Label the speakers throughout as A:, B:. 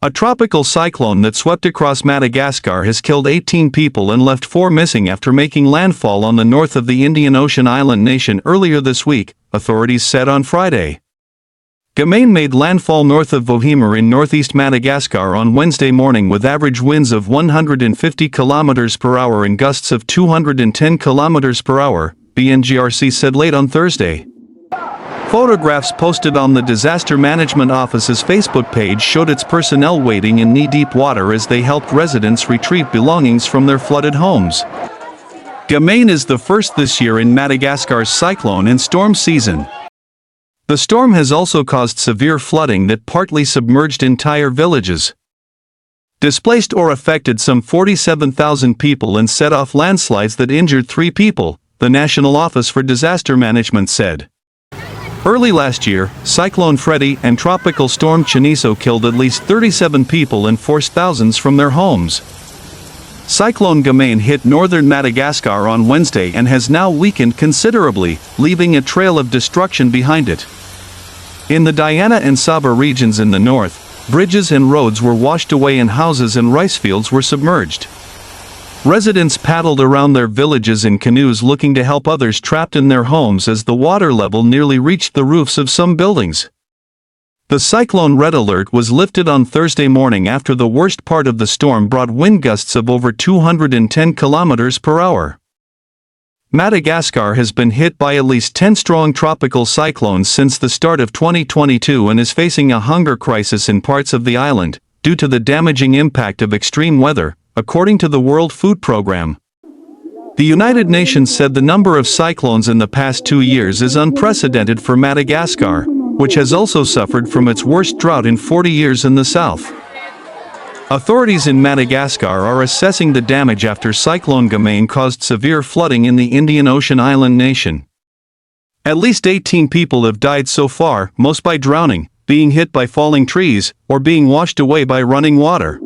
A: A tropical cyclone that swept across Madagascar has killed 18 people and left 4 missing after making landfall on the north of the Indian Ocean island nation earlier this week, authorities said on Friday. Gamane made landfall north of Vohemar in northeast Madagascar on Wednesday morning with average winds of 150 km per hour and gusts of 210 km per hour, BNGRC said late on Thursday. Photographs posted on the Disaster Management Office's Facebook page showed its personnel wading in knee-deep water as they helped residents retrieve belongings from their flooded homes. Gamane is the first this year in Madagascar's cyclone and storm season. The storm has also caused severe flooding that partly submerged entire villages, displaced or affected some 47,000 people and set off landslides that injured 3 people, the National Office for Disaster Management said. Early last year, Cyclone Freddy and Tropical Storm Chiniso killed at least 37 people and forced thousands from their homes. Cyclone Gamane hit northern Madagascar on Wednesday and has now weakened considerably, leaving a trail of destruction behind it. In the Diana and Saba regions in the north, bridges and roads were washed away and houses and rice fields were submerged. Residents paddled around their villages in canoes looking to help others trapped in their homes as the water level nearly reached the roofs of some buildings. The cyclone red alert was lifted on Thursday morning after the worst part of the storm brought wind gusts of over 210 km per hour. Madagascar has been hit by at least 10 strong tropical cyclones since the start of 2022 and is facing a hunger crisis in parts of the island, due to the damaging impact of extreme weather, according to the World Food Programme. The United Nations said the number of cyclones in the past 2 years is unprecedented for Madagascar, which has also suffered from its worst drought in 40 years in the south. Authorities in Madagascar are assessing the damage after Cyclone Gamane caused severe flooding in the Indian Ocean island nation. At least 18 people have died so far, most by drowning, being hit by falling trees, or being washed away by running water.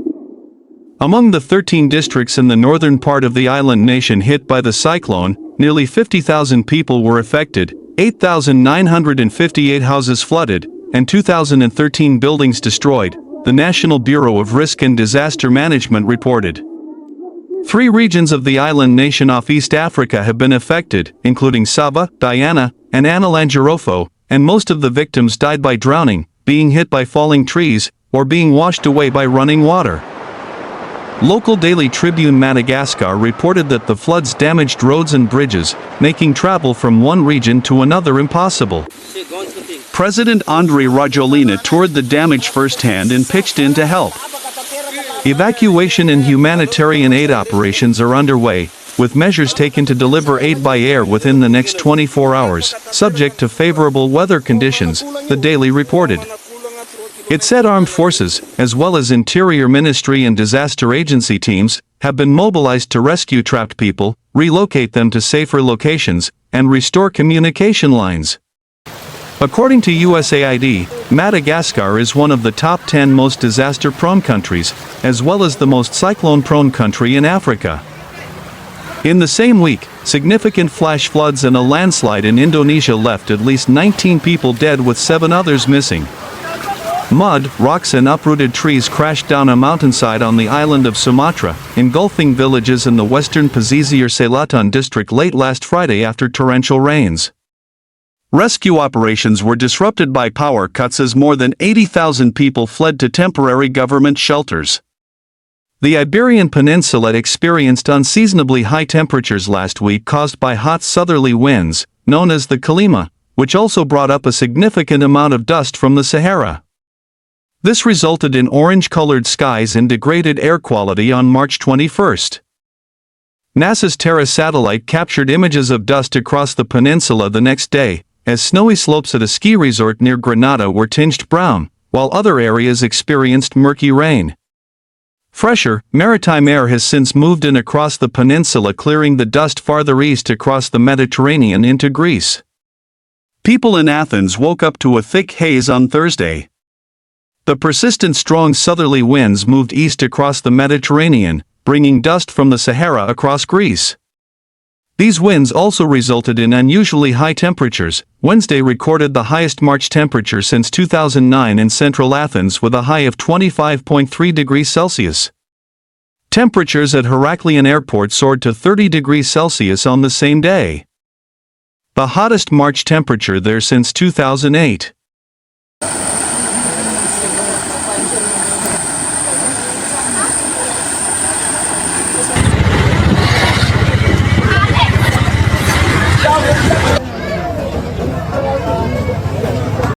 A: Among the 13 districts in the northern part of the island nation hit by the cyclone, nearly 50,000 people were affected, 8,958 houses flooded, and 2,013 buildings destroyed, the National Bureau of Risk and Disaster Management reported. 3 regions of the island nation off East Africa have been affected, including Saba, Diana, and Analangerofo, and most of the victims died by drowning, being hit by falling trees, or being washed away by running water. Local Daily Tribune Madagascar reported that the floods damaged roads and bridges, making travel from one region to another impossible. President Andry Rajoelina toured the damage firsthand and pitched in to help. Evacuation and humanitarian aid operations are underway, with measures taken to deliver aid by air within the next 24 hours, subject to favorable weather conditions, the Daily reported. It said armed forces, as well as Interior Ministry and disaster agency teams, have been mobilized to rescue trapped people, relocate them to safer locations, and restore communication lines. According to USAID, Madagascar is one of the top 10 most disaster-prone countries, as well as the most cyclone-prone country in Africa. In the same week, significant flash floods and a landslide in Indonesia left at least 19 people dead with 7 others missing. Mud, rocks and uprooted trees crashed down a mountainside on the island of Sumatra, engulfing villages in the western Pesisir Selatan district late last Friday after torrential rains. Rescue operations were disrupted by power cuts as more than 80,000 people fled to temporary government shelters. The Iberian Peninsula experienced unseasonably high temperatures last week caused by hot southerly winds, known as the Kalima, which also brought up a significant amount of dust from the Sahara. This resulted in orange-colored skies and degraded air quality on March 21. NASA's Terra satellite captured images of dust across the peninsula the next day, as snowy slopes at a ski resort near Granada were tinged brown, while other areas experienced murky rain. Fresher, maritime air has since moved in across the peninsula, clearing the dust farther east across the Mediterranean into Greece. People in Athens woke up to a thick haze on Thursday. The persistent strong southerly winds moved east across the Mediterranean, bringing dust from the Sahara across Greece. These winds also resulted in unusually high temperatures. Wednesday recorded the highest March temperature since 2009 in central Athens with a high of 25.3 degrees Celsius. Temperatures at Heraklion Airport soared to 30 degrees Celsius on the same day, the hottest March temperature there since 2008.